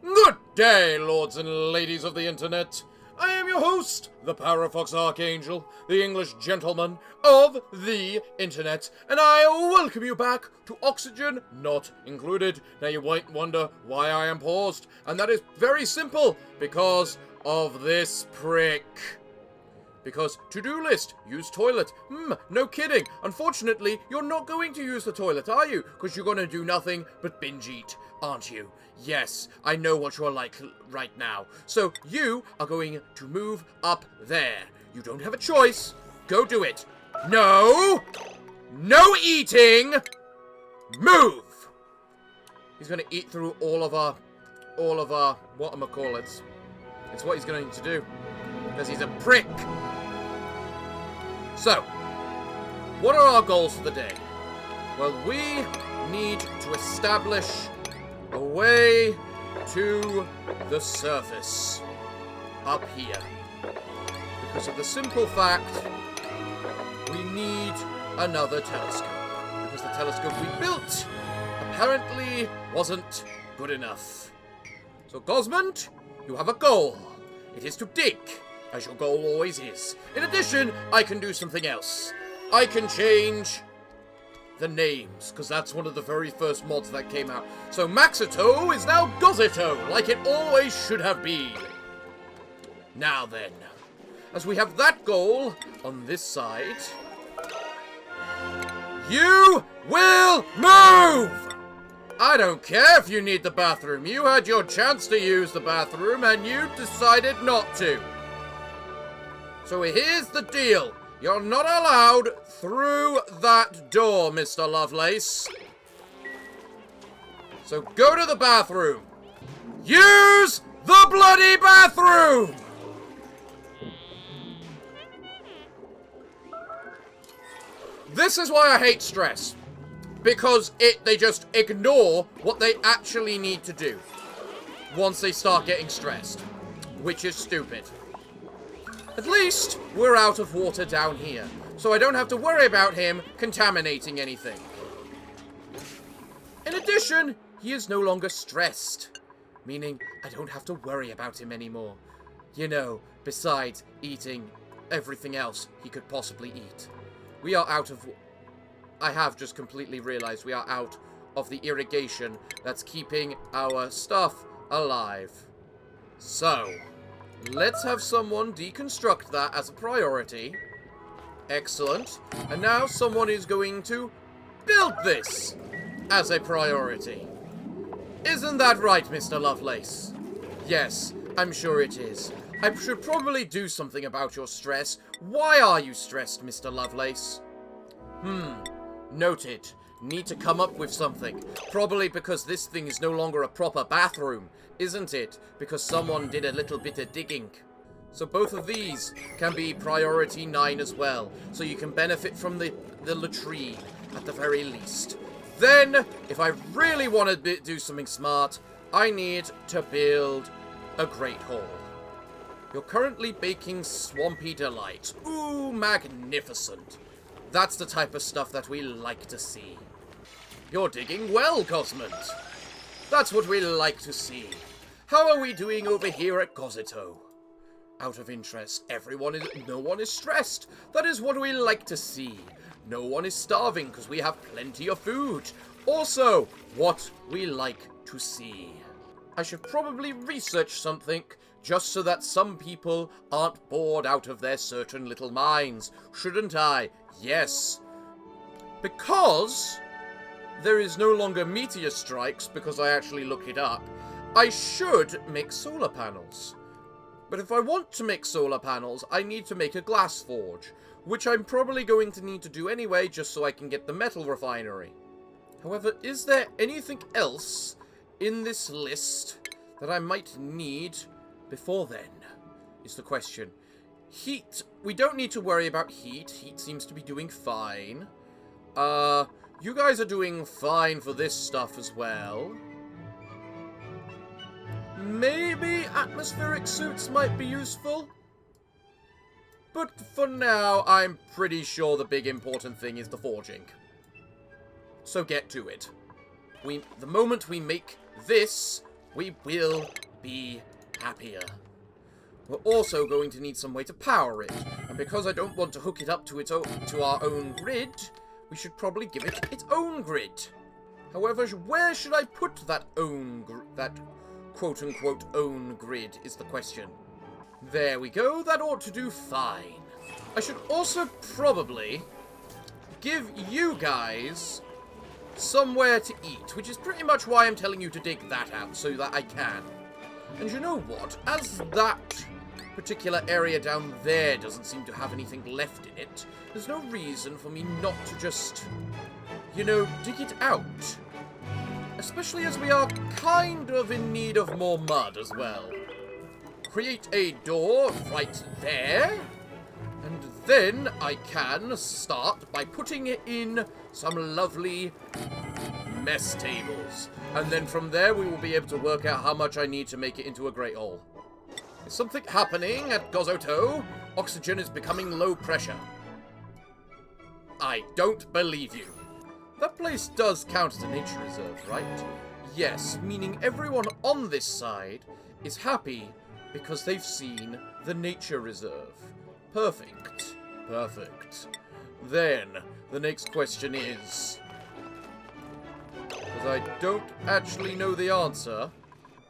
Good day, lords and ladies of the internet. I am your host, the Parafox Archangel, the English gentleman of the internet, and I welcome you back to Oxygen Not Included. Now you might wonder why I am paused, and that is very simple, because of this prick. Because to-do list, use toilet. No kidding. Unfortunately, you're not going to use the toilet, are you? Because you're going to do nothing but binge eat, aren't you? Yes, I know what you're like right now. So you are going to move up there. You don't have a choice. Go do it. No! No eating! Move! He's going to eat through all of our, whatchamacallits. It's what he's going to do. Because he's a prick. So, what are our goals for the day? Well, we need to establish a way to the surface up here. Because of the simple fact, we need another telescope. Because the telescope we built apparently wasn't good enough. So, Gosmond, you have a goal. It is to dig, as your goal always is. In addition, I can do something else. I can change the names, because that's one of the very first mods that came out. So Maxito is now Gozito, like it always should have been. Now then, as we have that goal on this side, you will move! I don't care if you need the bathroom. You had your chance to use the bathroom and you decided not to. So here's the deal. You're not allowed through that door, Mr. Lovelace. So go to the bathroom. Use the bloody bathroom! This is why I hate stress. Because they just ignore what they actually need to do once they start getting stressed, which is stupid. At least we're out of water down here, so I don't have to worry about him contaminating anything. In addition, he is no longer stressed, meaning I don't have to worry about him anymore. You know, besides eating everything else he could possibly eat. We are out of... I have just completely realized we are out of the irrigation that's keeping our stuff alive. So, let's have someone deconstruct that as a priority. Excellent. And now someone is going to build this as a priority. Isn't that right, Mr. Lovelace? Yes, I'm sure it is. I should probably do something about your stress. Why are you stressed, Mr. Lovelace? Noted. Need to come up with something. Probably because this thing is no longer a proper bathroom, isn't it? Because someone did a little bit of digging. So both of these can be priority 9 as well. So you can benefit from the latrine, at the very least. Then, if I really want to do something smart, I need to build a great hall. You're currently baking Swampy Delight. Ooh, magnificent. That's the type of stuff that we like to see. You're digging well, Cosmond. That's what we like to see. How are we doing over here at Gozito? Out of interest, no one is stressed. That is what we like to see. No one is starving because we have plenty of food. Also, what we like to see. I should probably research something just so that some people aren't bored out of their certain little minds. Shouldn't I? Yes. Because there is no longer meteor strikes, because I actually looked it up, I should make solar panels. But if I want to make solar panels, I need to make a glass forge, which I'm probably going to need to do anyway, just so I can get the metal refinery. However, is there anything else in this list that I might need before then, is the question. Heat. We don't need to worry about heat. Heat seems to be doing fine. You guys are doing fine for this stuff as well. Maybe atmospheric suits might be useful. But for now, I'm pretty sure the big important thing is the forging. So get to it. The moment we make this, we will be happier. We're also going to need some way to power it, and because I don't want to hook it up to our own grid, we should probably give it its own grid. However, where should I put that quote-unquote own grid is the question. There we go, that ought to do fine. I should also probably give you guys somewhere to eat, which is pretty much why I'm telling you to dig that out, so that I can. And you know what? As that particular area down there doesn't seem to have anything left in it, there's no reason for me not to just, you know, dig it out. Especially as we are kind of in need of more mud as well. Create a door right there. And then I can start by putting in some lovely mess tables. And then from there we will be able to work out how much I need to make it into a great hall. Is something happening at Gozoto? Oxygen is becoming low pressure. I don't believe you. That place does count as a nature reserve, right? Yes, meaning everyone on this side is happy because they've seen the nature reserve. Perfect. Perfect. Then, the next question is, because I don't actually know the answer,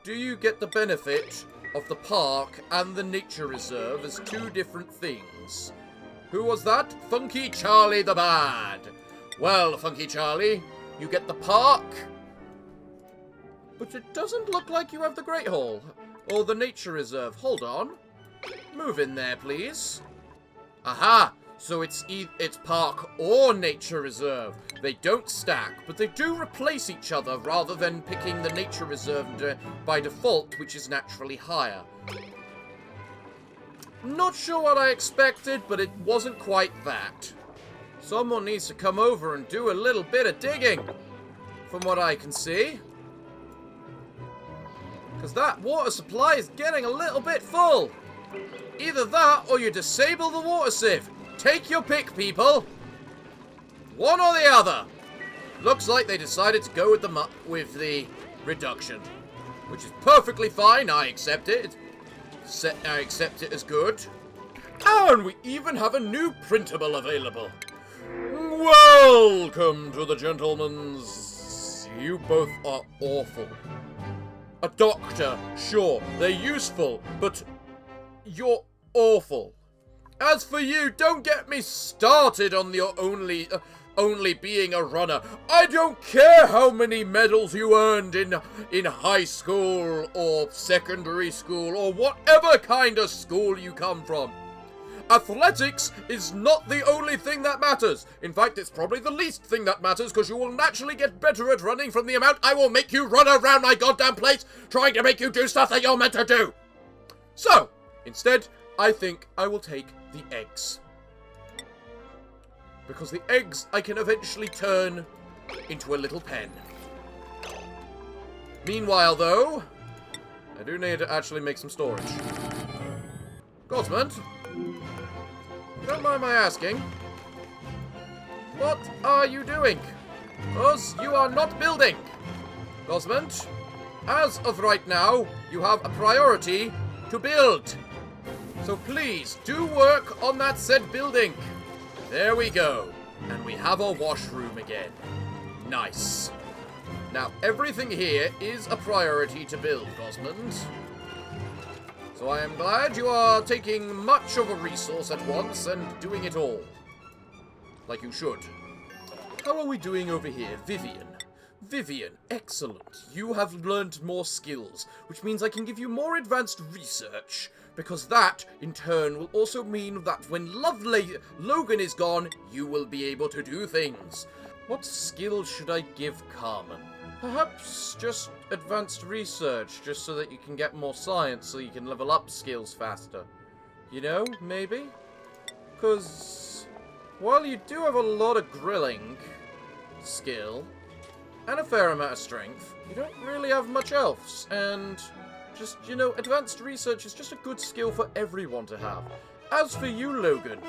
do you get the benefit of the park and the nature reserve as two different things? Who was that? Funky Charlie the Bad. Well, Funky Charlie, you get the park, but it doesn't look like you have the Great Hall, or the nature reserve. Hold on. Move in there, please. Aha! So it's park or nature reserve. They don't stack, but they do replace each other rather than picking the nature reserve by default, which is naturally higher. Not sure what I expected, but it wasn't quite that. Someone needs to come over and do a little bit of digging, from what I can see. Because that water supply is getting a little bit full. Either that, or you disable the water sieve. Take your pick, people. One or the other. Looks like they decided to go with the reduction, which is perfectly fine. I accept it. I accept it as good. And we even have a new printable available. Welcome to the gentlemen's. You both are awful. A doctor, sure, they're useful, but you're awful. As for you, don't get me started on your only being a runner. I don't care how many medals you earned in high school or secondary school or whatever kind of school you come from. Athletics is not the only thing that matters. In fact, it's probably the least thing that matters, because you will naturally get better at running from the amount I will make you run around my goddamn place trying to make you do stuff that you're meant to do. So, instead, I think I will take the eggs. Because the eggs I can eventually turn into a little pen. Meanwhile, though, I do need to actually make some storage. Godsmond, don't mind my asking, what are you doing? Because you are not building. Godsmond, as of right now, you have a priority to build. So please, do work on that said building. There we go. And we have a washroom again. Nice. Now, everything here is a priority to build, Godsmond. So I am glad you are taking much of a resource at once and doing it all. Like you should. How are we doing over here, Vivian? Vivian, excellent. You have learned more skills, which means I can give you more advanced research, because that, in turn, will also mean that when lovely Logan is gone, you will be able to do things. What skill should I give Carmen? Perhaps just advanced research, just so that you can get more science, so you can level up skills faster. You know, maybe? Because while you do have a lot of grilling skill, and a fair amount of strength, you don't really have much else, and just, you know, advanced research is just a good skill for everyone to have. As for you, Logan,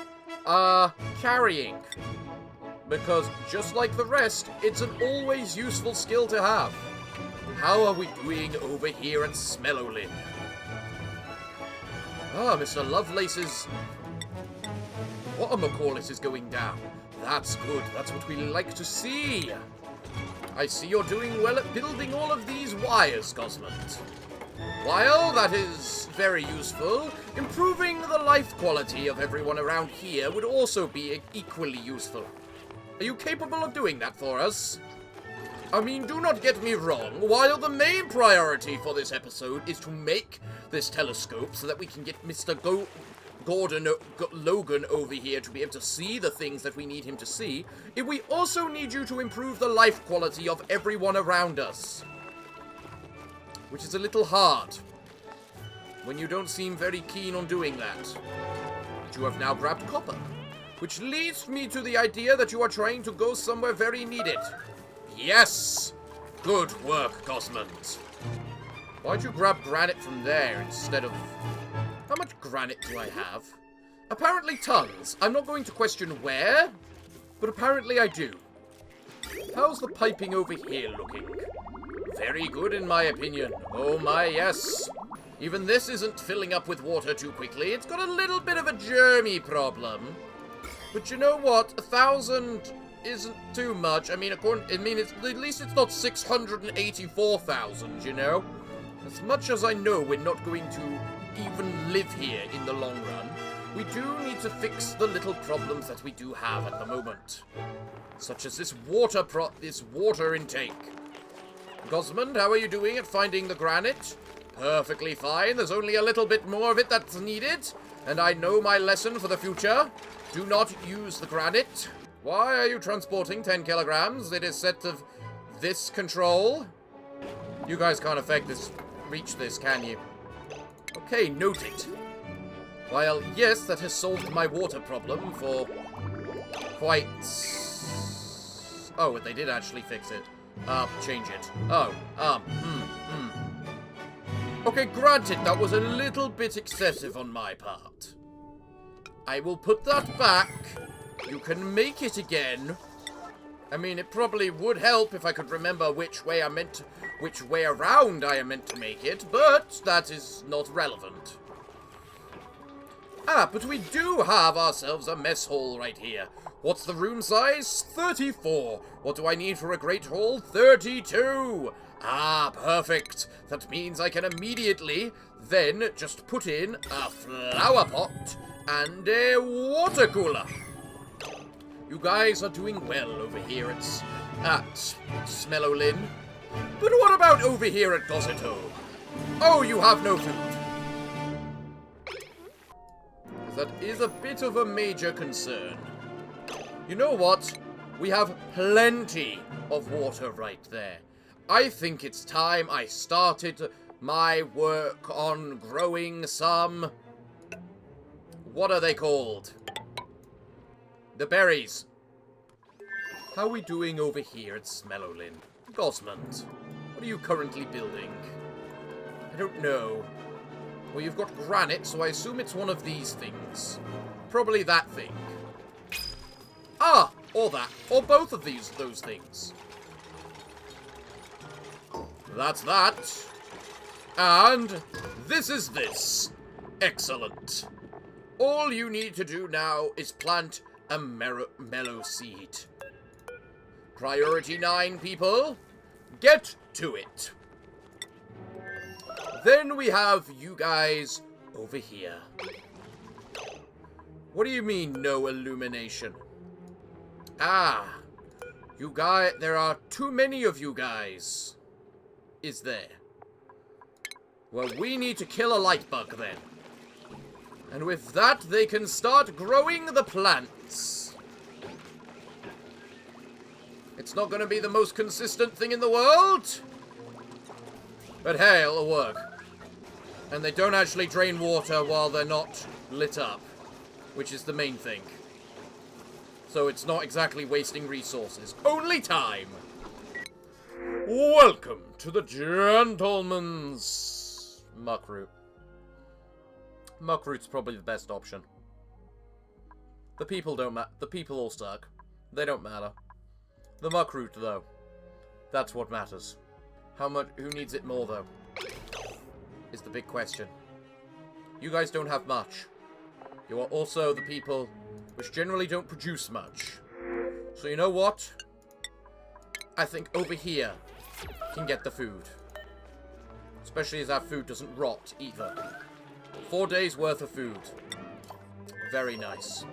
carrying. Because, just like the rest, it's an always useful skill to have. how are we doing over here at Smellolin? Ah, Mr. Lovelace's whatchamacallit is going down. That's good. That's what we like to see. I see you're doing well at building all of these wires, Cosmond. While that is very useful, improving the life quality of everyone around here would also be equally useful. Are you capable of doing that for us? I mean, do not get me wrong, while the main priority for this episode is to make this telescope so that we can get Mr. Logan over here to be able to see the things that we need him to see, we also need you to improve the life quality of everyone around us. Which is a little hard, when you don't seem very keen on doing that. But you have now grabbed copper, which leads me to the idea that you are trying to go somewhere very needed. Yes! Good work, Cosmond. Why'd you grab granite from there instead of... How much granite do I have? Apparently tons. I'm not going to question where, but apparently I do. How's the piping over here looking? Very good in my opinion. Oh my, yes. Even this isn't filling up with water too quickly. It's got a little bit of a germy problem. But you know what? 1,000 isn't too much. I mean, at least it's not 684,000, you know? As much as I know we're not going to even live here in the long run, we do need to fix the little problems that we do have at the moment. Such as this water intake. Cosmond, how are you doing at finding the granite? Perfectly fine. There's only a little bit more of it that's needed. And I know my lesson for the future. Do not use the granite. Why are you transporting 10 kilograms? It is set to this control. You guys can't reach this, can you? Okay, noted. While, yes, that has solved my water problem for quite... Oh, they did actually fix it. Change it. Okay, granted, that was a little bit excessive on my part. I will put that back. You can make it again. I mean, it probably would help if I could remember which way around I am meant to make it, but that is not relevant. But we do have ourselves a mess hall right here. What's the room size? 34. What do I need for a great hall? 32. Perfect. That means I can immediately then just put in a flower pot and a water cooler. You guys are doing well over here at Smellolin. But what about over here at Gossito? Oh, you have no food. That is a bit of a major concern. You know what? We have plenty of water right there. I think it's time I started my work on growing some... What are they called? The berries. How are we doing over here at Smellolin? Gosmond, what are you currently building? I don't know. Well, you've got granite, so I assume it's one of these things. Probably that thing. Or that. Or both of those things. That's that. And this is this. Excellent. All you need to do now is plant a mellow seed. Priority 9, people. Get to it. Then we have you guys over here. What do you mean, no illumination? You guys, there are too many of you guys. Is there? Well, we need to kill a light bug then. And with that, they can start growing the plants. It's not going to be the most consistent thing in the world. But hey, it'll work. And they don't actually drain water while they're not lit up, which is the main thing. So it's not exactly wasting resources. Only time. Welcome to the gentleman's muckroot. Muckroot's probably the best option. The people don't matter. The people all suck. They don't matter. The muckroot, though. That's what matters. How much? Who needs it more, though? Is the big question. You guys don't have much. You are also the people which generally don't produce much. So you know what? I think over here can get the food. Especially as our food doesn't rot either. 4 days worth of food. Very nice.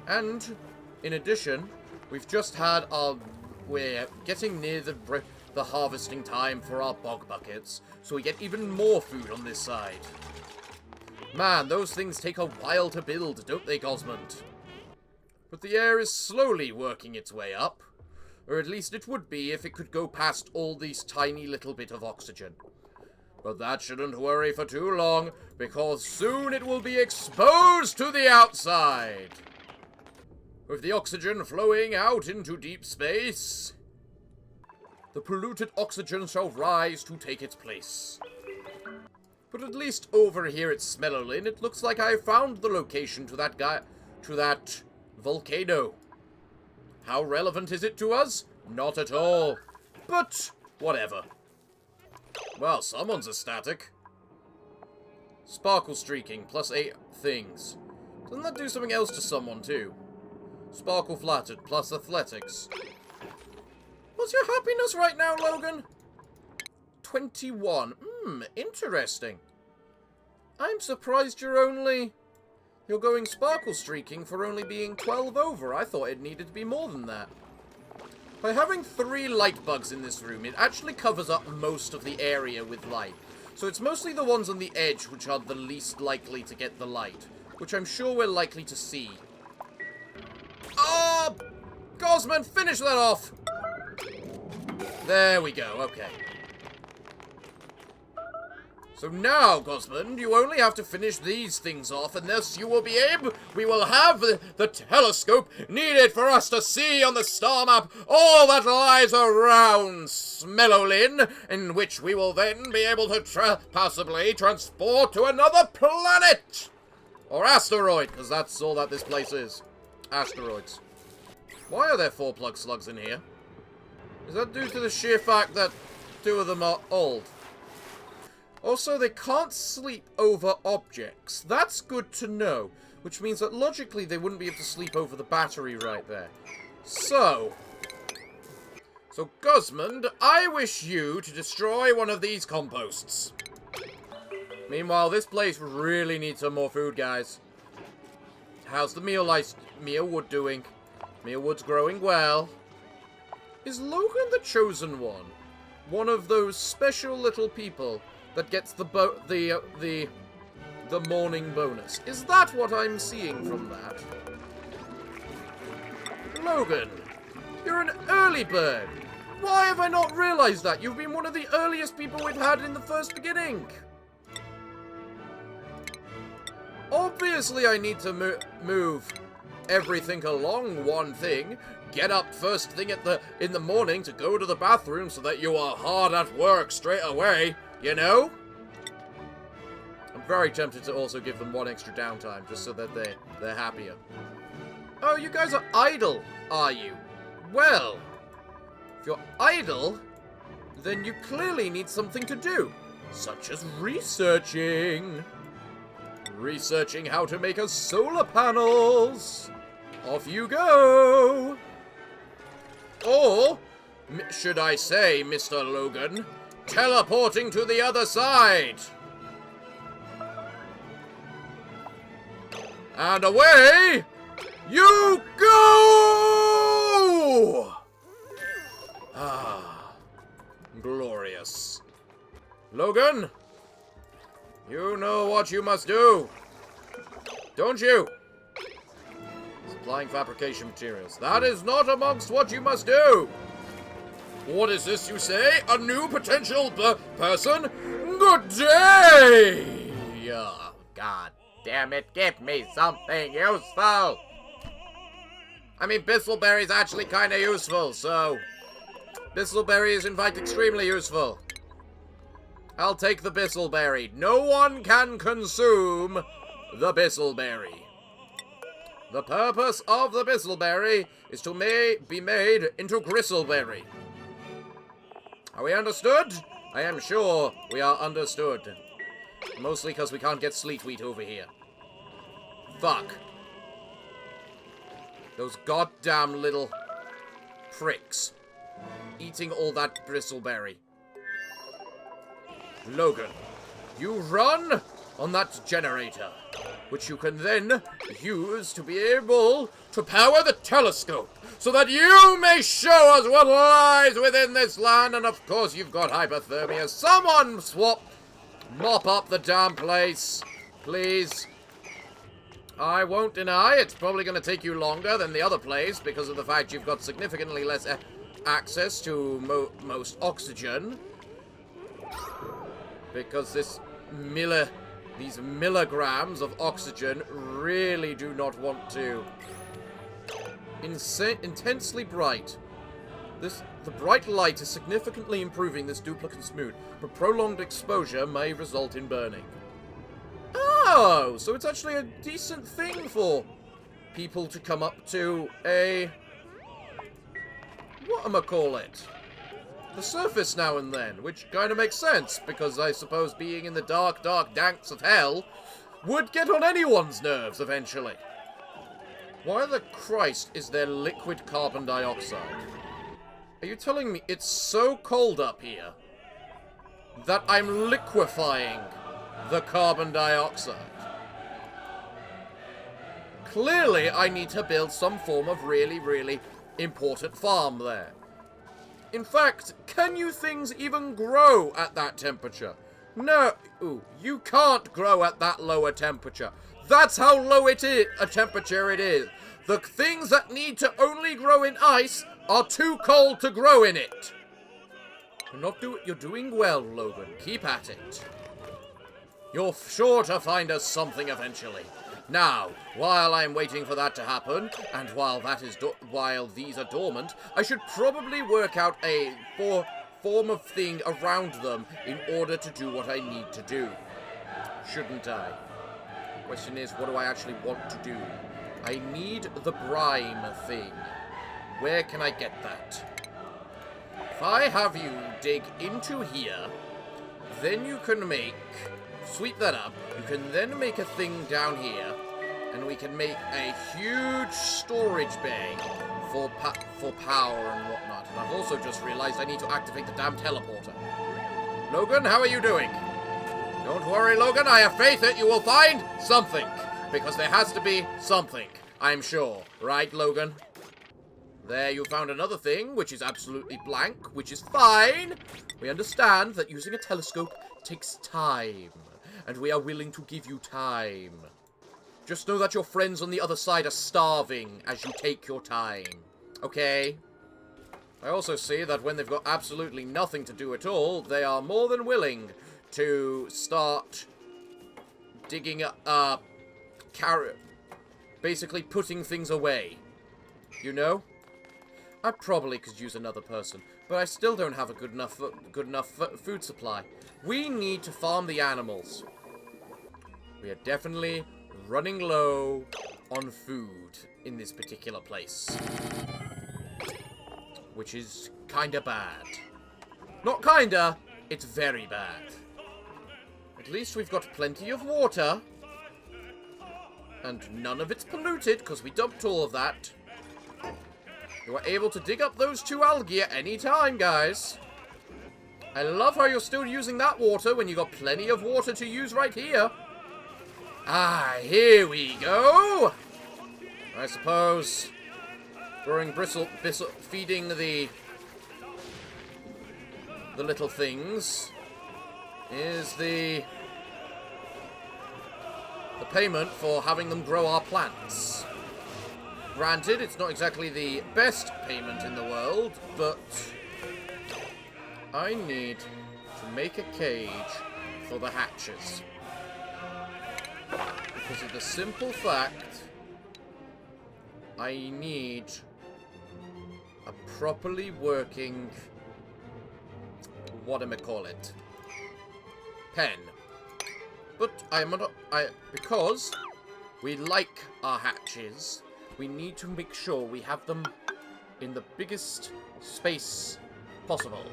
And in addition, we've just had our... We're getting near the harvesting time for our bog buckets, so we get even more food on this side. Man, those things take a while to build, don't they, Gosmond? But the air is slowly working its way up. Or at least it would be if it could go past all these tiny little bit of oxygen. But that shouldn't worry for too long, because soon it will be exposed to the outside. With the oxygen flowing out into deep space, the polluted oxygen shall rise to take its place. But at least over here at Smellolin, it looks like I found the location to that volcano. How relevant is it to us? Not at all. But whatever. Well, someone's ecstatic. Sparkle streaking, plus 8 things. Doesn't that do something else to someone, too? Sparkle flattered, plus athletics. What's your happiness right now, Logan? 21. Interesting. I'm surprised you're going sparkle streaking for only being 12 over. I thought it needed to be more than that. By having 3 light bugs in this room, it actually covers up most of the area with light. So it's mostly the ones on the edge which are the least likely to get the light, which I'm sure we're likely to see. Oh! Gosman, finish that off! There we go, okay. So now, Gosmond, you only have to finish these things off, and thus we will have the telescope needed for us to see on the star map all that lies around Smellolin, in which we will then be able to possibly transport to another planet! Or asteroid, because that's all that this place is. Asteroids. Why are there 4 plug slugs in here? Is that due to the sheer fact that 2 of them are old? Also, they can't sleep over objects. That's good to know. Which means that logically they wouldn't be able to sleep over the battery right there. So Gosmond, I wish you to destroy one of these composts. Meanwhile, this place really needs some more food, guys. How's the mealwood doing? Mealwood's growing well. Is Logan the chosen one? One of those special little people that gets the morning bonus. Is that what I'm seeing from that? Logan, you're an early bird. Why have I not realized that? You've been one of the earliest people we've had in the first beginning. Obviously, I need to move everything along one thing. Get up first thing in the morning to go to the bathroom so that you are hard at work straight away. You know? I'm very tempted to also give them 1 extra downtime, just so that they're happier. Oh, you guys are idle, are you? Well, if you're idle, then you clearly need something to do, such as researching. Researching how to make us solar panels. Off you go. Or, should I say, Mr. Logan, teleporting to the other side. And away you go! Ah, glorious. Logan, you know what you must do, don't you? Supplying fabrication materials. That is not amongst what you must do. What is this you say? A new potential person? Good day! God damn it, give me something useful! I mean, Bristleberry's actually kind of useful, so... Bristleberry is in fact extremely useful. I'll take the Bristleberry. No one can consume the Bristleberry. The purpose of the Bristleberry is to be made into Gristleberry. Are we understood? I am sure we are understood. Mostly because we can't get Sleet Wheat over here. Fuck. Those goddamn little pricks. Eating all that bristleberry. Logan, you run on that generator, which you can then use to be able to power the telescope, so that you may show us what lies within this land. And of course you've got hypothermia. Someone mop up the damn place, please. I won't deny it's probably going to take you longer than the other place because of the fact you've got significantly less access to most oxygen. Because these milligrams of oxygen really do not want to. Intensely bright. The bright light is significantly improving this duplicate's mood, but prolonged exposure may result in burning. Oh, so it's actually a decent thing for people to come up to a... whatchamacallit? The surface now and then, which kind of makes sense, because I suppose being in the dark, dark danks of hell would get on anyone's nerves eventually. Why the Christ is there liquid carbon dioxide? Are you telling me it's so cold up here that I'm liquefying the carbon dioxide? Clearly, I need to build some form of really, really important farm there. In fact, can you things even grow at that temperature? No, you can't grow at that lower temperature. That's how low a temperature it is. The things that need to only grow in ice are too cold to grow in it. You're doing well, Logan. Keep at it. You're sure to find us something eventually. Now, while I'm waiting for that to happen, and while these are dormant, I should probably work out a form of thing around them in order to do what I need to do. Shouldn't I? Question is, what do I actually want to do? I need the brine thing. Where can I get that? If I have you dig into here, then you can sweep that up. You can then make a thing down here, and we can make a huge storage bay for power and whatnot. And I've also just realized I need to activate the damn teleporter. Logan, how are you doing? Don't worry, Logan. I have faith that you will find something, because there has to be something, I'm sure. Right, Logan? There, you found another thing, which is absolutely blank, which is fine. We understand that using a telescope takes time, and we are willing to give you time. Just know that your friends on the other side are starving as you take your time. Okay? I also see that when they've got absolutely nothing to do at all, they are more than willing to start digging up, basically putting things away. You know? I probably could use another person, but I still don't have a good enough food supply. We need to farm the animals. We are definitely running low on food in this particular place, which is kinda bad. Not kinda, it's very bad. At least we've got plenty of water, and none of it's polluted because we dumped all of that. You are able to dig up those 2 algae at any time, guys. I love how you're still using that water when you got plenty of water to use right here. Ah, here we go. I suppose growing feeding the little things is the payment for having them grow our plants. Granted, it's not exactly the best payment in the world, but I need to make a cage for the hatches. Because of the simple fact, I need a properly working, whatchamacallit, pen. But because we like our hatches, we need to make sure we have them in the biggest space possible.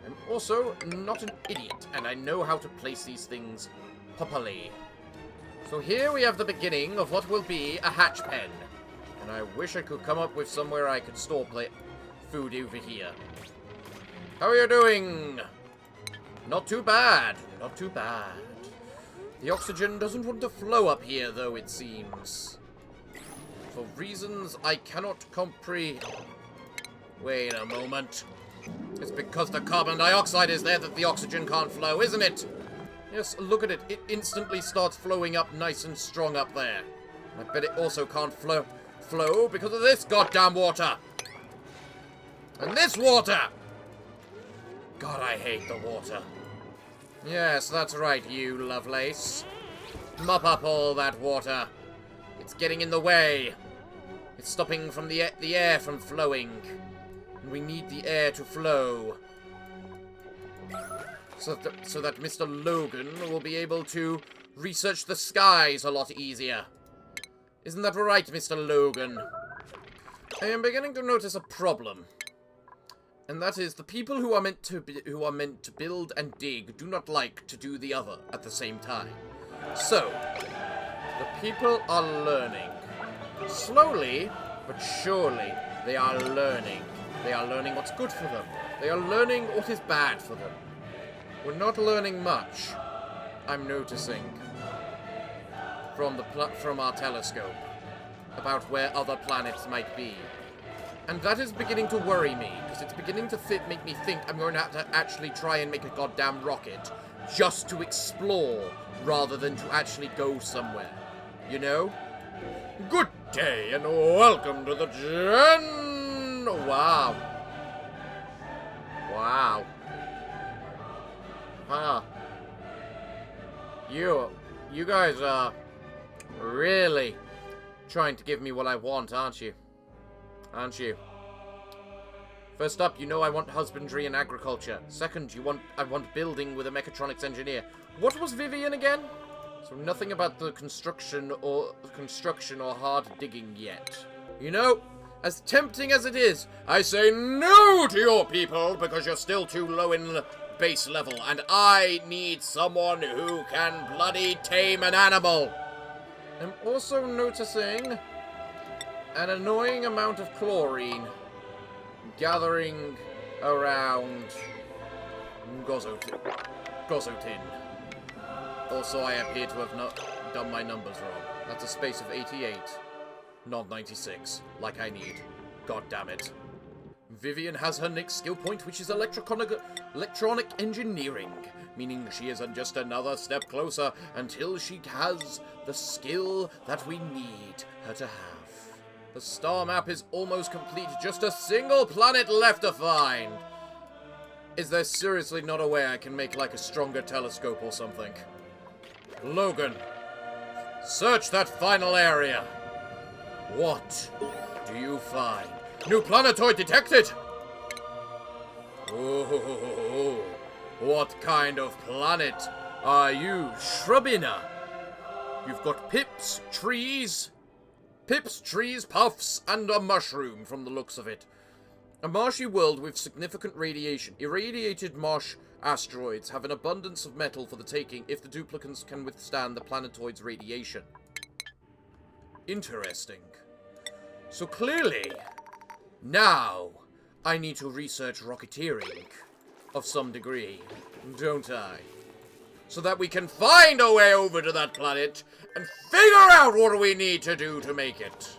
I'm also not an idiot, and I know how to place these things properly. So here we have the beginning of what will be a hatch pen. And I wish I could come up with somewhere I could store food over here. How are you doing? Not too bad. Not too bad. The oxygen doesn't want to flow up here, though, it seems. For reasons I cannot comprehend. Wait a moment. It's because the carbon dioxide is there that the oxygen can't flow, isn't it? Yes, look at it. It instantly starts flowing up nice and strong up there. I bet it also can't flow because of this goddamn water. And this water! God, I hate the water. Yes, that's right, you Lovelace. Mop up all that water. It's getting in the way. It's stopping from the air from flowing. And we need the air to flow. So that Mr. Logan will be able to research the skies a lot easier. Isn't that right, Mr. Logan? I am beginning to notice a problem. And that is the people who are meant to build and dig do not like to do the other at the same time. So, the people are learning. Slowly, but surely, they are learning. They are learning what's good for them. They are learning what is bad for them. We're not learning much, I'm noticing, from our telescope, about where other planets might be. And that is beginning to worry me, because it's beginning to make me think I'm going to have to actually try and make a goddamn rocket just to explore, rather than to actually go somewhere. You know? Good day, and welcome to the Wow. Wow. Huh. You guys are really trying to give me what I want, aren't you? Aren't you? First up, you know I want husbandry and agriculture. Second, I want building with a mechatronics engineer. What was Vivian again? So nothing about the construction or hard digging yet. You know, as tempting as it is, I say no to your people because you're still too low in base level, and I need someone who can bloody tame an animal. I'm also noticing an annoying amount of chlorine gathering around Gozotin. Also, I appear to have not done my numbers wrong. That's a space of 88, not 96, like I need. God damn it. Vivian has her next skill point, which is electronic engineering, meaning she is just another step closer until she has the skill that we need her to have. The star map is almost complete, just a single planet left to find. Is there seriously not a way I can make like a stronger telescope or something? Logan, search that final area. What do you find? New planetoid detected! Oh, what kind of planet are you, Shrubina? You've got pips, trees, puffs, and a mushroom from the looks of it. A marshy world with significant radiation. Irradiated marsh asteroids have an abundance of metal for the taking if the duplicants can withstand the planetoid's radiation. Interesting. So clearly, now I need to research rocketeering of some degree, don't I? So that we can find a way over to that planet and figure out what we need to do to make it.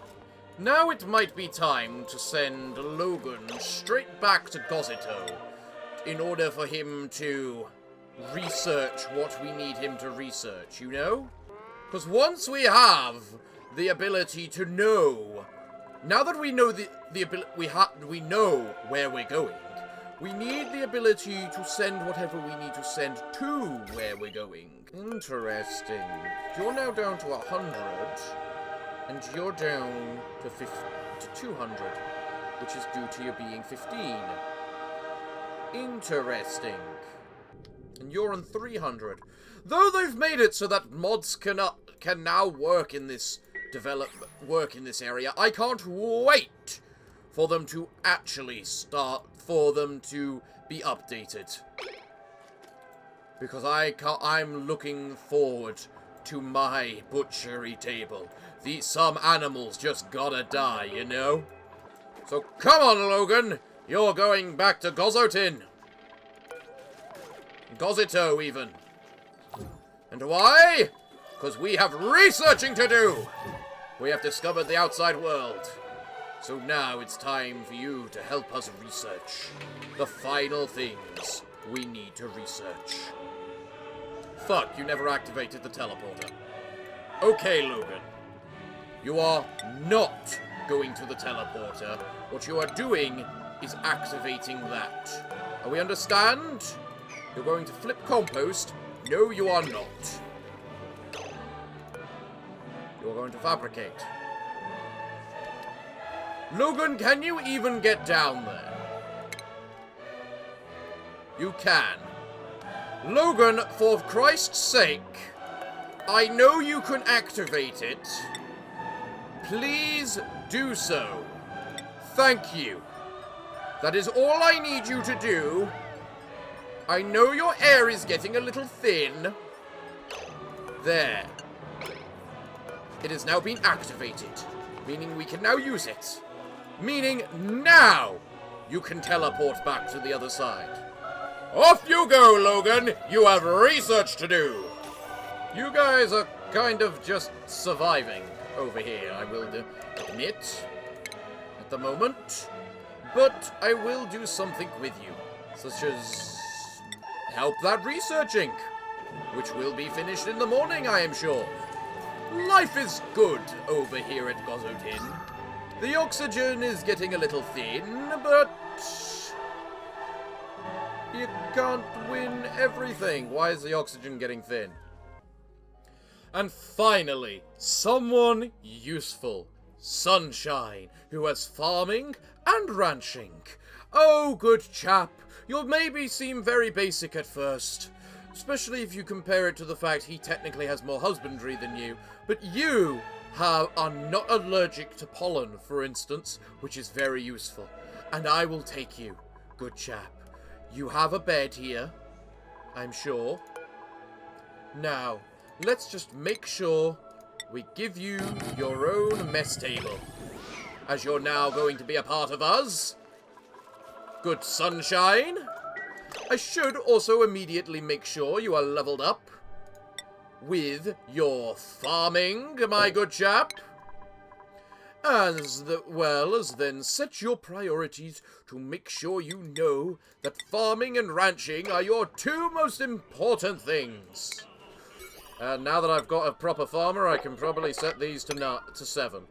Now it might be time to send Logan straight back to Gozito in order for him to research what we need him to research, you know? Because once we have the ability to know, now that we know we know where we're going, we need the ability to send whatever we need to send to where we're going. Interesting. You're now down to 100, and you're down to 200, which is due to you being 15. Interesting. And you're on 300. Though they've made it so that mods can now work in this area, I can't wait for them to actually start, for them to be updated. Because I'm looking forward to my butchery table. Some animals just gotta die, you know? So come on, Logan! You're going back to Gozotin. Gozito, even. And why? Because we have researching to do! We have discovered the outside world. So now it's time for you to help us research the final things we need to research. Fuck, you never activated the teleporter. Okay, Logan. You are not going to the teleporter. What you are doing is activating that. We understand? You're going to flip compost. No, you are not. You're going to fabricate. Logan, can you even get down there? You can. Logan, for Christ's sake, I know you can activate it. Please do so. Thank you. That is all I need you to do. I know your air is getting a little thin. There. It has now been activated, meaning we can now use it. Meaning now you can teleport back to the other side. Off you go, Logan! You have research to do! You guys are kind of just surviving over here, I will admit, at the moment. But I will do something with you, such as help that researching, which will be finished in the morning, I am sure. Life is good over here at Gozotin. The oxygen is getting a little thin, but you can't win everything. Why is the oxygen getting thin? And finally, someone useful. Sunshine, who has farming and ranching. Oh, good chap. You'll maybe seem very basic at first, especially if you compare it to the fact he technically has more husbandry than you. But you are not allergic to pollen, for instance, which is very useful. And I will take you, good chap. You have a bed here, I'm sure. Now, let's just make sure we give you your own mess table, as you're now going to be a part of us. Good sunshine. I should also immediately make sure you are leveled up with your farming, my good chap. As well as then set your priorities to make sure you know that farming and ranching are your two most important things. And now that I've got a proper farmer, I can probably set these to 7.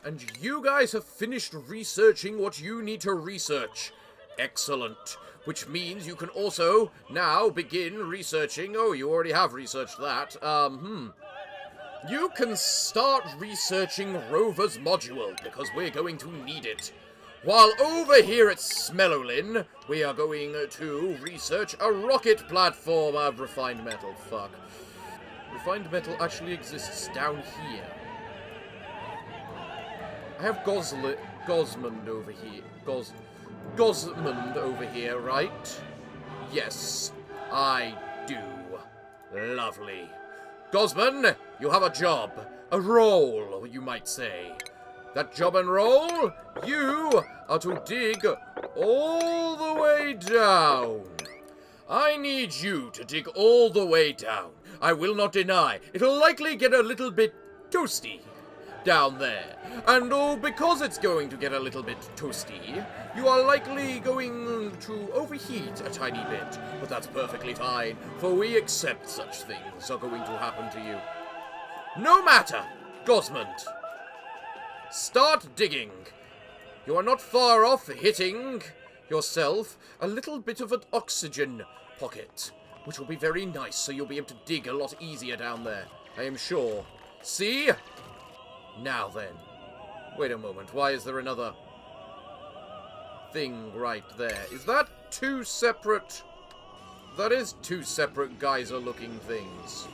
And you guys have finished researching what you need to research. Excellent. Which means you can also now begin researching. Oh, you already have researched that. You can start researching Rover's module, because we're going to need it. While over here at Smellolin, we are going to research a rocket platform of refined metal. Fuck. Refined metal actually exists down here. I have Gosmond over here. Gosmond over here, right? Yes, I do. Lovely. Gosman, you have a job. A role, you might say. That job and role, you are to dig all the way down. I need you to dig all the way down. I will not deny, it'll likely get a little bit toasty down there. And because it's going to get a little bit toasty, you are likely going to overheat a tiny bit. But that's perfectly fine, for we accept such things are going to happen to you. No matter, Gosmond. Start digging. You are not far off hitting yourself a little bit of an oxygen pocket, which will be very nice, so you'll be able to dig a lot easier down there, I am sure. See? Now then. Wait a moment, why is there another thing right there? Is that two separate... That is two separate geyser-looking things.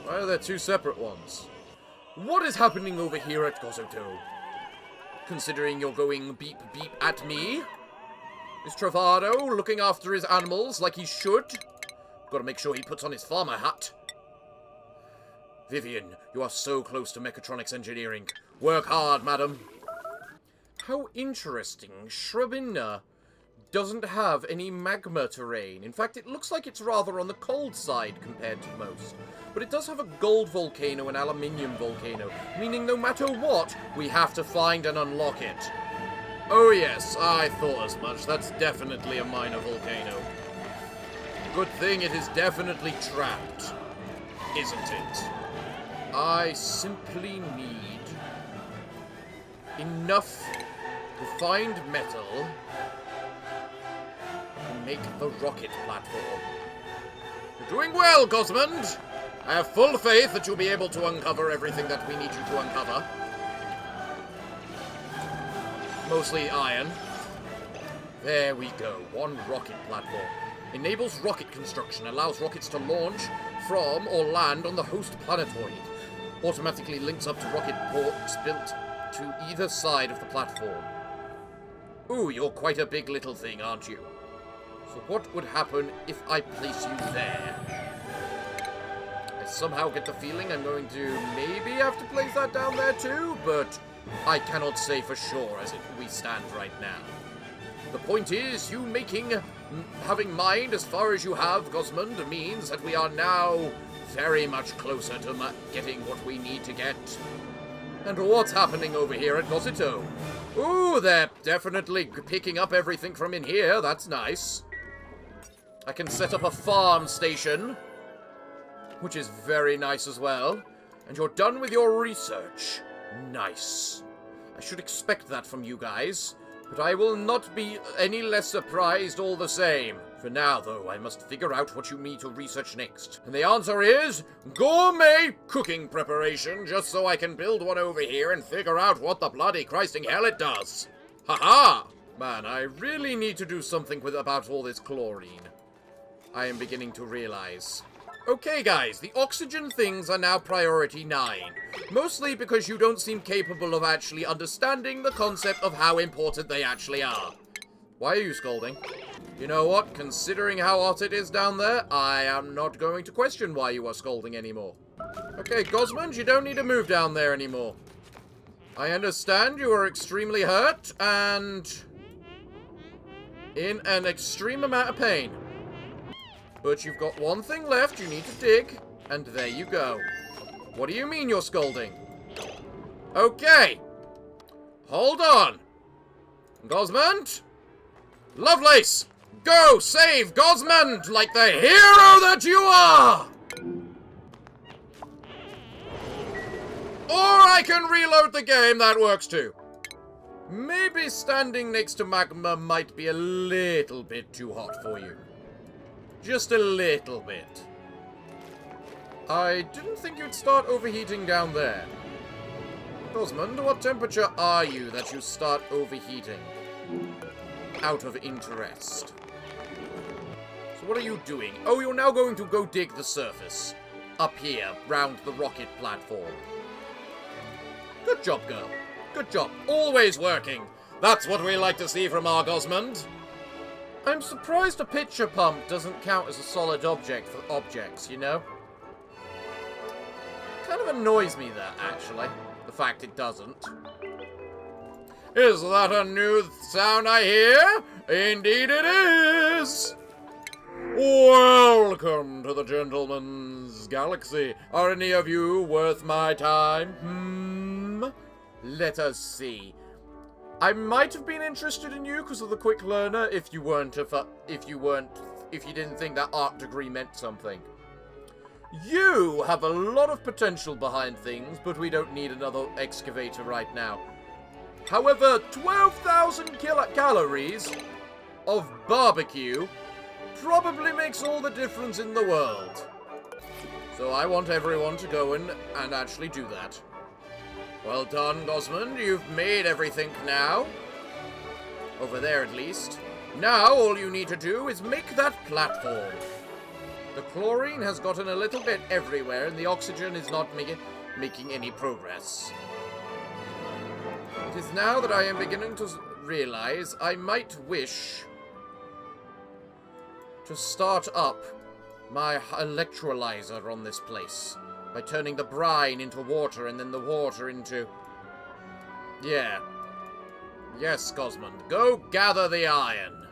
Why are there two separate ones? What is happening over here at Gozoto? considering you're going beep beep at me. Is Travado looking after his animals like he should? Gotta make sure he puts on his farmer hat. Vivian, you are so close to mechatronics engineering. Work hard, madam. How interesting. Shrubina doesn't have any magma terrain. In fact, it looks like it's rather on the cold side compared to most. But it does have a gold volcano and aluminium volcano, meaning no matter what, we have to find and unlock it. Oh yes, I thought as much. That's definitely a minor volcano. Good thing it is definitely trapped, isn't it? I simply need enough refined metal to make the rocket platform. You're doing well, Gosmond. I have full faith that you'll be able to uncover everything that we need you to uncover. Mostly iron. There we go. One rocket platform. Enables rocket construction. Allows rockets to launch from or land on the host planetoid. Automatically links up to rocket ports built to either side of the platform. Ooh, you're quite a big little thing, aren't you? So what would happen if I place you there? I somehow get the feeling I'm going to maybe have to place that down there too, but I cannot say for sure as we stand right now. The point is, you having mined as far as you have, Gosmond, means that we are now very much closer to getting what we need to get. And what's happening over here at Cosito? Ooh, they're definitely picking up everything from in here. That's nice. I can set up a farm station, which is very nice as well. And you're done with your research. Nice. I should expect that from you guys, but I will not be any less surprised all the same. For now, though, I must figure out what you need to research next. And the answer is gourmet cooking preparation, just so I can build one over here and figure out what the bloody Christing hell it does. Ha-ha! Man, I really need to do something about all this chlorine. I am beginning to realize. Okay, guys, the oxygen things are now priority 9. Mostly because you don't seem capable of actually understanding the concept of how important they actually are. Why are you scolding? You know what? Considering how hot it is down there, I am not going to question why you are scolding anymore. Okay, Gosmond, you don't need to move down there anymore. I understand you are extremely hurt and in an extreme amount of pain. But you've got one thing left you need to dig, and there you go. What do you mean you're scolding? Okay. Hold on. Gosmond? Lovelace! Go save Gosmond like the hero that you are! Or I can reload the game, that works too. Maybe standing next to magma might be a little bit too hot for you. Just a little bit. I didn't think you'd start overheating down there. Gosmond, what temperature are you that you start overheating? Out of interest. So what are you doing? Oh, you're now going to go dig the surface. Up here, round the rocket platform. Good job, girl. Good job. Always working. That's what we like to see from our Gosmond. I'm surprised a pitcher pump doesn't count as a solid object for objects, you know? Kind of annoys me that, actually. The fact it doesn't. Is that a new sound I hear? Indeed it is! Welcome to the Gentleman's Galaxy. Are any of you worth my time? Let us see. I might have been interested in you because of the quick learner if you didn't think that art degree meant something. You have a lot of potential behind things, but we don't need another excavator right now. However, 12,000 calories of barbecue probably makes all the difference in the world. So I want everyone to go in and actually do that. Well done, Gosmond. You've made everything now. Over there, at least. Now, all you need to do is make that platform. The chlorine has gotten a little bit everywhere, and the oxygen is not making any progress. It is now that I am beginning to realize I might wish to start up my electrolyzer on this place by turning the brine into water and then the water into... Yeah. Yes, Cosmond. Go gather the iron.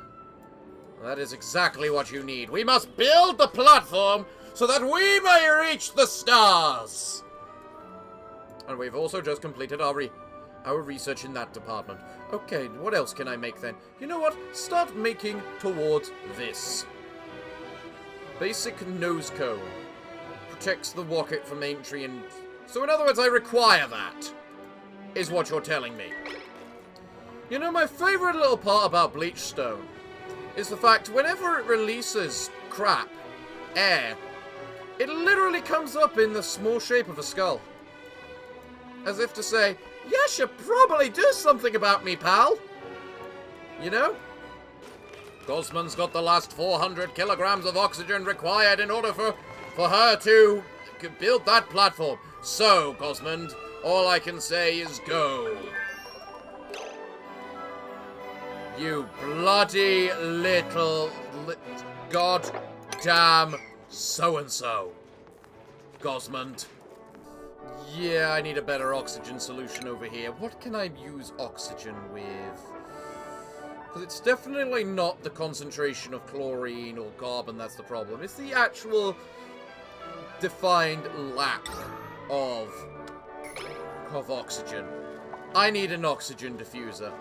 That is exactly what you need. We must build the platform so that we may reach the stars. And we've also just completed our research in that department. Okay, what else can I make then? You know what? Start making towards this. Basic nose cone. Protects the rocket from entry and... So in other words, I require that. Is what you're telling me. You know, my favorite little part about Bleachstone is the fact whenever it releases crap, air, it literally comes up in the small shape of a skull. As if to say, you should probably do something about me, pal. You know? Gosman's got the last 400 kilograms of oxygen required in order for her to build that platform. So, Gosmond, all I can say is go. You bloody little goddamn so-and-so. Gosmond. Yeah, I need a better oxygen solution over here. What can I use oxygen with? Because it's definitely not the concentration of chlorine or carbon that's the problem. It's the actual defined lack of oxygen. I need an oxygen diffuser.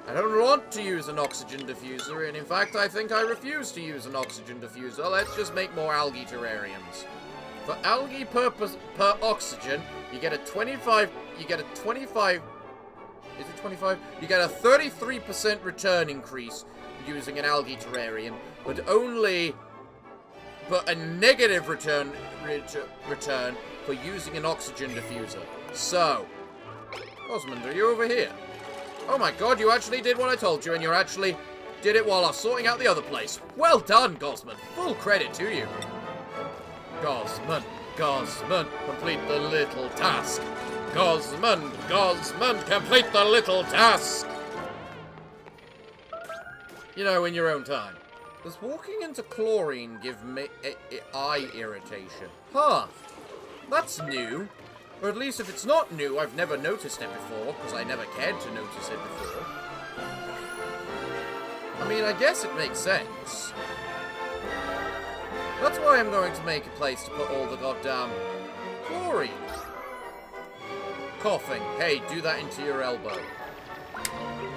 I don't want to use an oxygen diffuser, and in fact, I think I refuse to use an oxygen diffuser. Let's just make more algae terrariums. For algae per oxygen, you get a 25... You get a 25... Is it 25? You get a 33% return increase using an algae terrarium, but a negative return for using an oxygen diffuser. So, Osmond, are you over here? Oh my god, you actually did what I told you, and you actually did it while I was sorting out the other place. Well done, Gosman. Full credit to you. Gosman, complete the little task. Gosman, complete the little task. You know, in your own time. Does walking into chlorine give me eye irritation? Huh. That's new. Or at least if it's not new, I've never noticed it before, because I never cared to notice it before. I mean, I guess it makes sense. That's why I'm going to make a place to put all the goddamn chlorine. Coughing. Hey, do that into your elbow.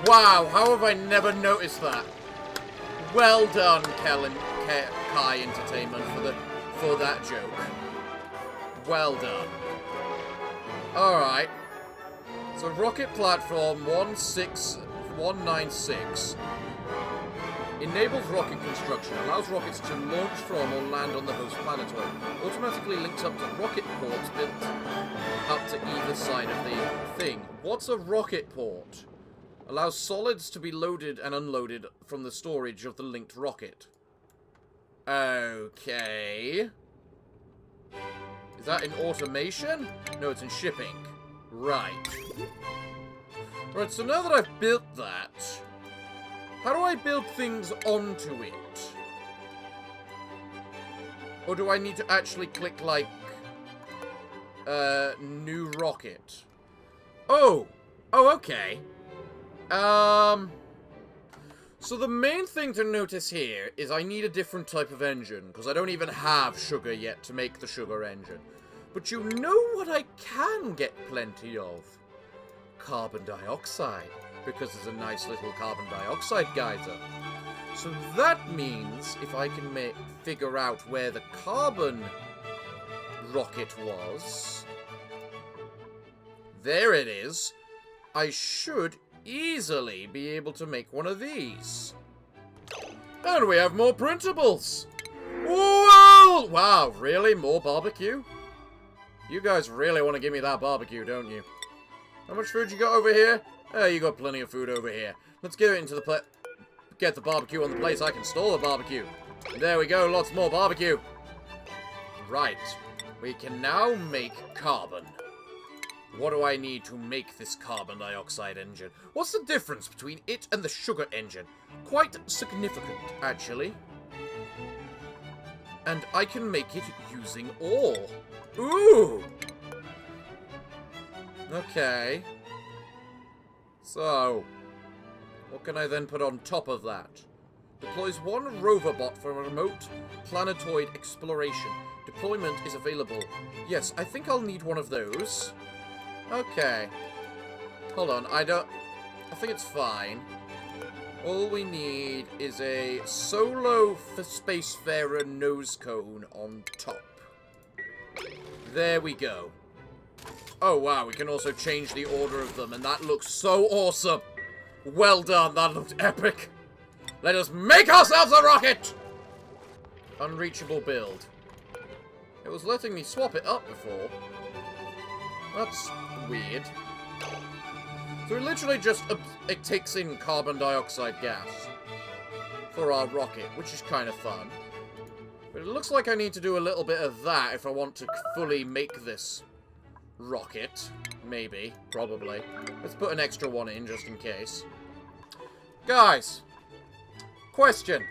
Wow, how have I never noticed that? Well done, Kai Entertainment, for that joke. Well done. Alright. So rocket platform 196 enables rocket construction, allows rockets to launch from or land on the host planetoid, automatically links up to rocket ports built up to either side of the thing. What's a rocket port? Allows solids to be loaded and unloaded from the storage of the linked rocket. Okay. Is that in automation? No, it's in shipping. Right. Right, so now that I've built that, how do I build things onto it? Or do I need to actually click, like, new rocket? Oh! Oh, okay. So the main thing to notice here is I need a different type of engine, because I don't even have sugar yet to make the sugar engine. But you know what I can get plenty of? Carbon dioxide, because there's a nice little carbon dioxide geyser. So that means if I can figure out where the carbon rocket was, there it is, I should easily be able to make one of these. And we have more printables! Whoa! Wow, really? More barbecue? You guys really want to give me that barbecue, don't you? How much food you got over here? Oh, you got plenty of food over here. Let's get it into the get the barbecue on the place. I can store the barbecue. There we go, lots more barbecue. Right. We can now make carbon. what do I need to make this carbon dioxide engine? What's the difference between it and the sugar engine? Quite significant, actually. And I can make it using ore. Ooh! Okay. So, what can I then put on top of that? Deploys one rover bot for remote planetoid exploration. Deployment is available. Yes, I think I'll need one of those. Okay. Hold on, I think it's fine. All we need is a solo spacefarer nose cone on top. There we go. Oh wow, we can also change the order of them, and that looks so awesome. Well done, that looked epic. Let us make ourselves a rocket! Unreachable build. It was letting me swap it up before. That's weird. So it literally just it takes in carbon dioxide gas for our rocket, which is kind of fun. But it looks like I need to do a little bit of that if I want to fully make this rocket. Maybe. Probably. Let's put an extra one in just in case. Guys. Question.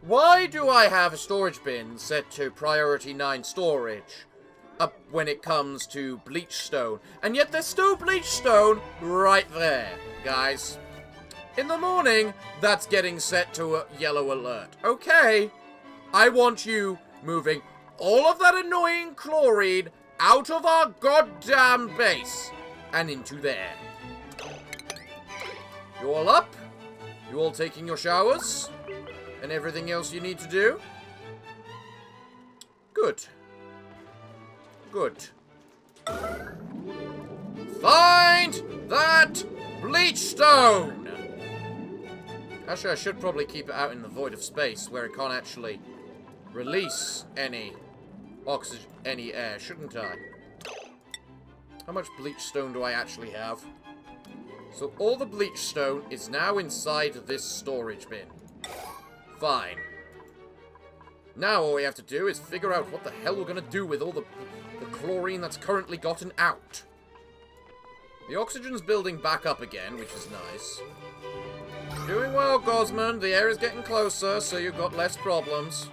Why do I have a storage bin set to priority 9 storage when it comes to bleach stone? And yet there's still bleach stone right there, guys. In the morning, that's getting set to a yellow alert. Okay. I want you moving all of that annoying chlorine out of our goddamn base and into there. You all up? You all taking your showers? And everything else you need to do? Good. Good. Find that bleach stone! Actually, I should probably keep it out in the void of space where it can't actually release any oxygen, any air, shouldn't I? How much bleach stone do I actually have? So all the bleach stone is now inside this storage bin. Fine. Now all we have to do is figure out what the hell we're going to do with all the chlorine that's currently gotten out. The oxygen's building back up again, which is nice. Doing well, Gosman. The air is getting closer, so you've got less problems.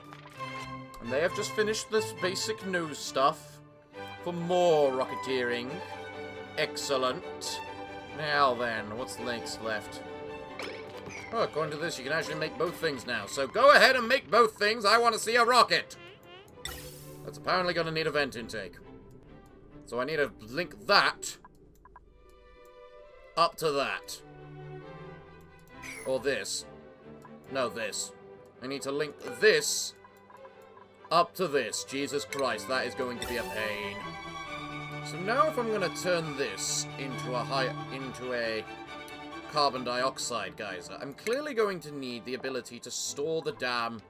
And they have just finished this basic news stuff for more rocketeering. Excellent. Now then, what's next left? Oh, according to this, you can actually make both things now. So go ahead and make both things. I want to see a rocket. That's apparently going to need a vent intake. So I need to link that up to that. Or this. No, this. I need to link this up to this. Jesus Christ, that is going to be a pain. So now if I'm going to turn this into a carbon dioxide geyser, I'm clearly going to need the ability to store the damn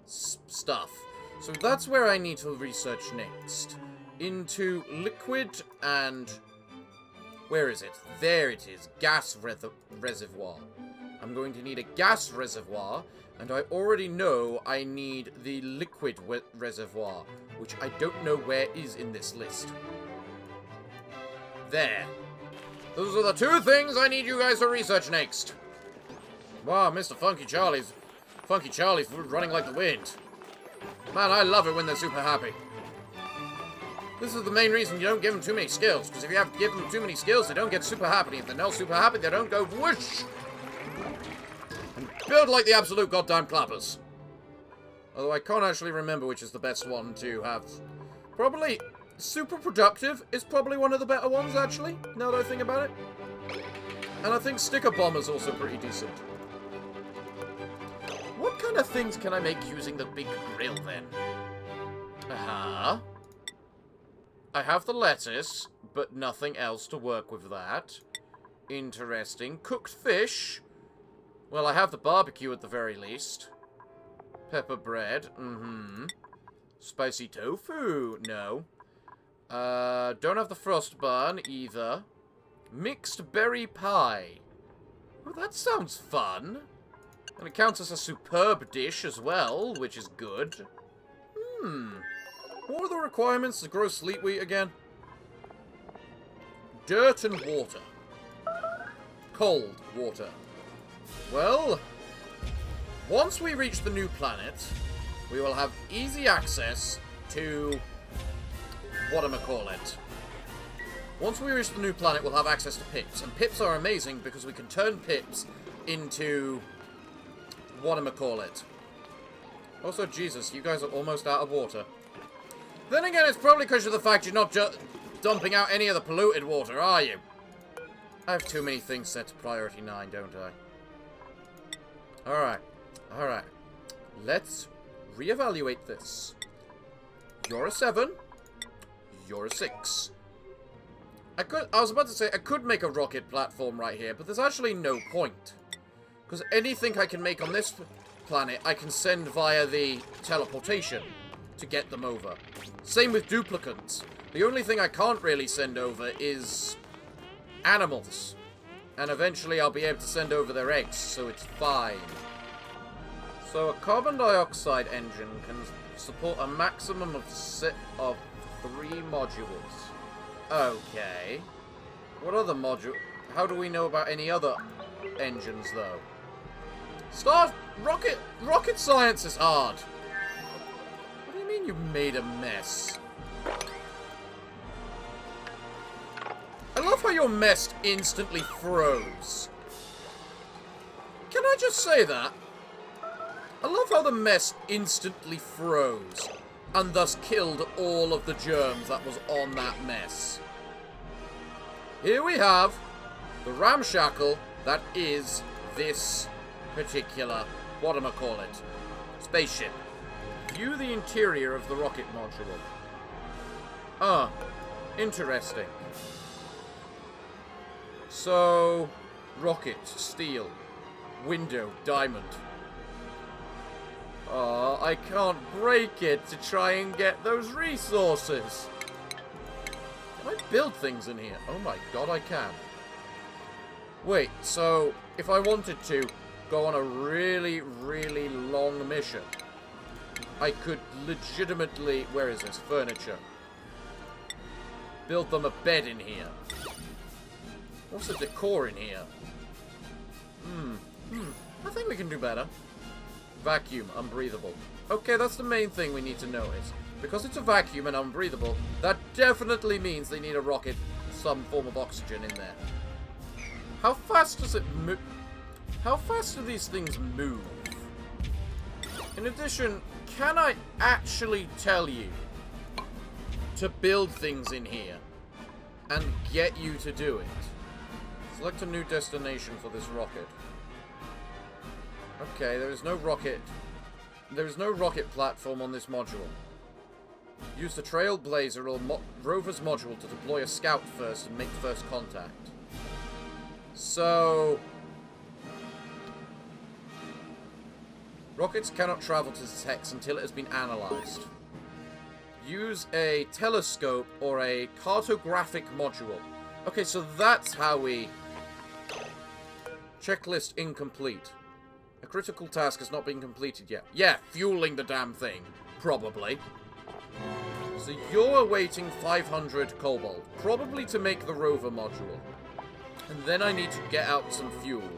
stuff. So that's where I need to research next. Into liquid and... where is it? There it is. Gas reservoir. I'm going to need a gas reservoir, and I already know I need the liquid reservoir, which I don't know where is in this list. There. Those are the two things I need you guys to research next. Wow, Mr. Funky Charlie's running like the wind. Man, I love it when they're super happy. This is the main reason you don't give them too many skills, because if you have to give them too many skills, they don't get super happy. If they're not super happy, they don't go whoosh! And build like the absolute goddamn clappers. Although I can't actually remember which is the best one to have. Probably super productive is probably one of the better ones, actually, now that I think about it. And I think sticker bomber's also pretty decent. What kind of things can I make using the big grill, then? I have the lettuce, but nothing else to work with that. Interesting. Cooked fish. Well, I have the barbecue at the very least. Pepper bread. Spicy tofu. No. Don't have the frost bun either. Mixed berry pie. Oh, that sounds fun. And it counts as a superb dish as well, which is good. What are the requirements to grow sleet wheat again? Dirt and water. Cold water. Well, once we reach the new planet, we will have easy access to... whatchamacallit. Once we reach the new planet, we'll have access to pips. And pips are amazing because we can turn pips into... whatchamacallit. Also, Jesus, you guys are almost out of water. Then again, it's probably because of the fact you're not just dumping out any of the polluted water, are you? I have too many things set to priority 9, don't I? Alright. Alright. Let's reevaluate this. You're a 7. You're a 6. I was about to say, I could make a rocket platform right here, but there's actually no point. Because anything I can make on this planet, I can send via the teleportation to get them over. Same with duplicants. The only thing I can't really send over is animals. And eventually I'll be able to send over their eggs, so it's fine. So a carbon dioxide engine can support a maximum of 3 modules. Okay. What other module? How do we know about any other engines, though? Rocket science is hard. What do you mean you made a mess? I love how your mess instantly froze. Can I just say that? I love how the mess instantly froze, and thus killed all of the germs that was on that mess. Here we have the ramshackle that is this particular, whatchamacallit, spaceship. View the interior of the rocket module. Ah, interesting. So, rocket, steel, window, diamond. Oh, I can't break it to try and get those resources. Can I build things in here? Oh my god, I can. Wait, so if I wanted to go on a really, really long mission, I could legitimately... Where is this? Furniture. Build them a bed in here. What's the decor in here? I think we can do better. Vacuum, unbreathable. Okay, that's the main thing we need to notice. Because it's a vacuum and unbreathable, that definitely means they need a rocket, some form of oxygen in there. How fast does it move? How fast do these things move? In addition, can I actually tell you to build things in here and get you to do it? Select a new destination for this rocket. Okay, there is no rocket. There is no rocket platform on this module. Use the Trailblazer or Rover's module to deploy a scout first and make first contact. So... rockets cannot travel to this hex until it has been analyzed. Use a telescope or a cartographic module. Okay, so that's how we... Checklist incomplete. A critical task has not been completed yet. Yeah, fueling the damn thing. Probably. So you're awaiting 500 cobalt. Probably to make the rover module. And then I need to get out some fuel.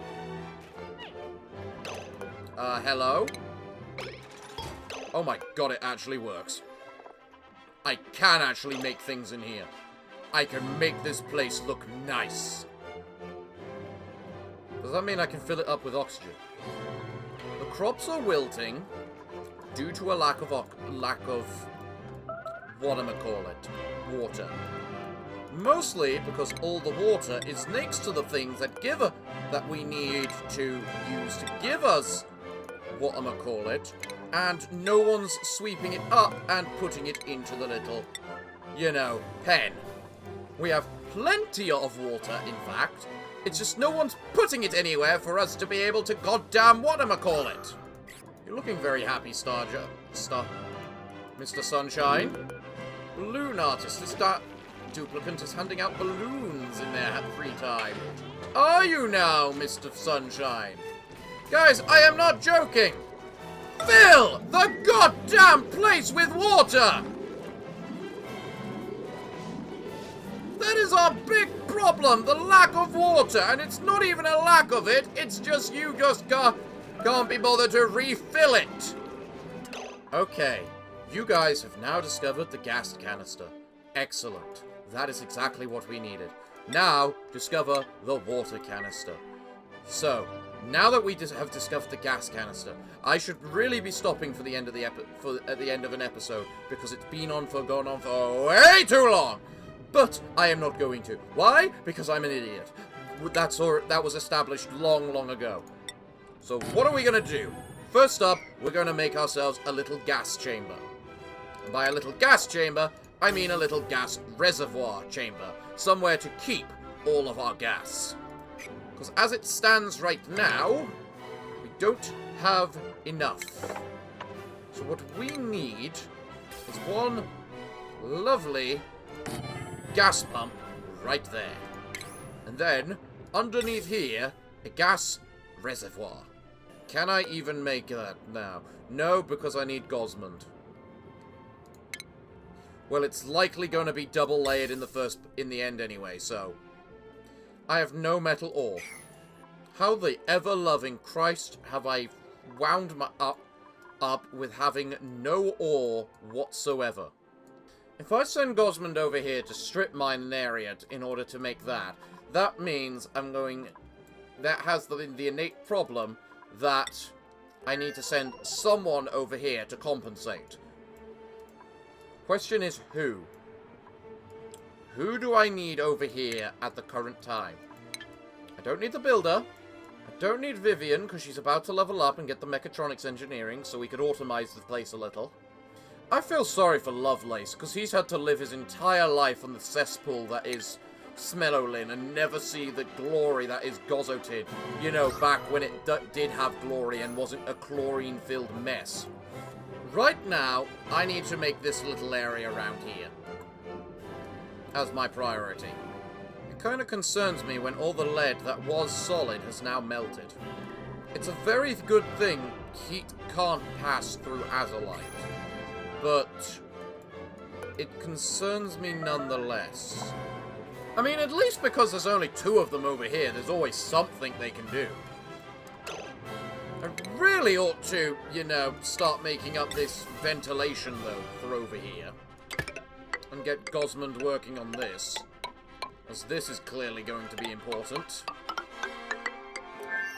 Hello? Oh my god, it actually works. I can actually make things in here. I can make this place look nice. Does that mean I can fill it up with oxygen? The crops are wilting due to a lack of whatchamacallit, water. Mostly because all the water is next to the things that we need to use to give us whatchamacallit, and no one's sweeping it up and putting it into the little, you know, pen. We have plenty of water, in fact. It's just no one's putting it anywhere for us to be able to goddamn whatchamacallit. You're looking very happy, Mr. Sunshine. Balloon artist. This duplicant is handing out balloons in their free time. Are you now, Mr. Sunshine? Guys, I am not joking. Fill the goddamn place with water! That is our big problem, the lack of water, and it's not even a lack of it, it's just you just can't be bothered to refill it. Okay, you guys have now discovered the gas canister. Excellent. That is exactly what we needed. Now, discover the water canister. So, now that we have discovered the gas canister, I should really be stopping for the end of the at the end of an episode, because it's gone on for way too long. But I am not going to. Why? Because I'm an idiot. That was established long ago. So what are we going to do? First up, we're going to make ourselves a little gas chamber. And by a little gas chamber, I mean a little gas reservoir chamber. Somewhere to keep all of our gas. Because as it stands right now, we don't have enough. So what we need is one lovely gas pump right there. And then, underneath here, a gas reservoir. Can I even make that now? No, because I need Gosmond. Well, it's likely going to be double layered in the end anyway, so I have no metal ore. How the ever-loving Christ have I wound my up with having no ore whatsoever? If I send Gosmond over here to strip mine an area in order to make that, that means that has the innate problem that I need to send someone over here to compensate. Question is who? Who do I need over here at the current time? I don't need the builder. I don't need Vivian, because she's about to level up and get the mechatronics engineering, so we could automize the place a little. I feel sorry for Lovelace, because he's had to live his entire life on the cesspool that is Smellolin and never see the glory that is Gozotid. You know, back when it did have glory and wasn't a chlorine-filled mess. Right now, I need to make this little area around here as my priority. It kind of concerns me when all the lead that was solid has now melted. It's a very good thing heat can't pass through azolite, but it concerns me nonetheless. I mean, at least because there's only 2 of them over here, there's always something they can do. I really ought to, you know, start making up this ventilation, though, for over here. And get Gosmond working on this. As this is clearly going to be important.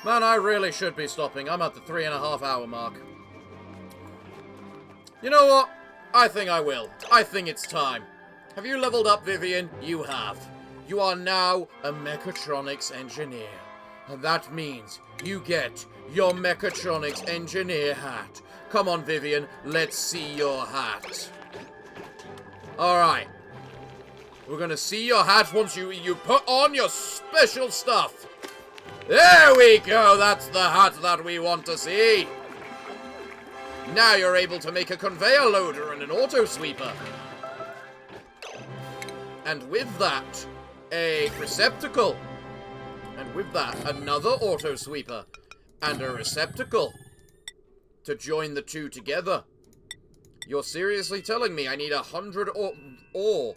Man, I really should be stopping. I'm at the 3.5 hour mark. You know what? I think I will. I think it's time. Have you leveled up, Vivian? You have. You are now a mechatronics engineer. And that means you get your mechatronics engineer hat. Come on, Vivian, let's see your hat. Alright. We're gonna see your hat once you put on your special stuff. There we go, that's the hat that we want to see. Now you're able to make a conveyor loader and an auto sweeper. And with that, a receptacle. And with that, another auto sweeper. And a receptacle. To join the 2 together. You're seriously telling me I need 100 ore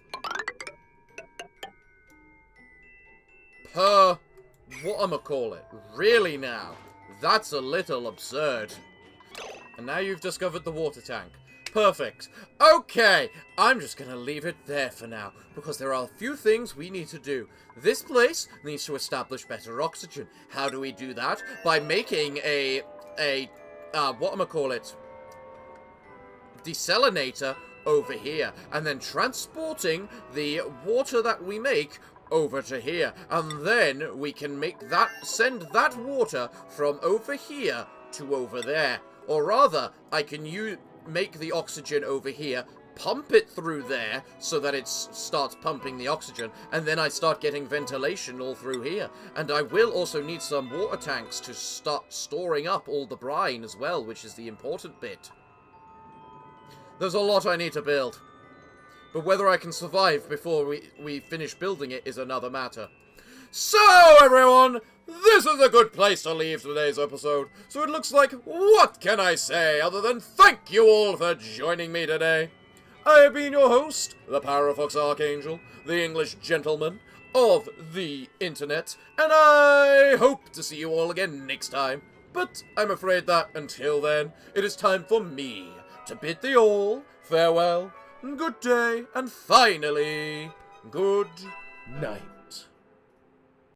per whatchamacallit? Really now? That's a little absurd. And now you've discovered the water tank. Perfect. Okay, I'm just going to leave it there for now, because there are a few things we need to do. This place needs to establish better oxygen. How do we do that? By making a whatchamacallit, desalinator over here, and then transporting the water that we make over to here. And then we can send that water from over here to over there. Or rather, I can make the oxygen over here, pump it through there so that it starts pumping the oxygen, and then I start getting ventilation all through here. And I will also need some water tanks to start storing up all the brine as well, which is the important bit. There's a lot I need to build. But whether I can survive before we finish building it is another matter. So, everyone, this is a good place to leave today's episode. So it looks like, what can I say other than thank you all for joining me today. I have been your host, the Parafox Archangel, the English gentleman, of the internet, and I hope to see you all again next time. But I'm afraid that, until then, it is time for me to bid thee all farewell, good day, and finally, good night.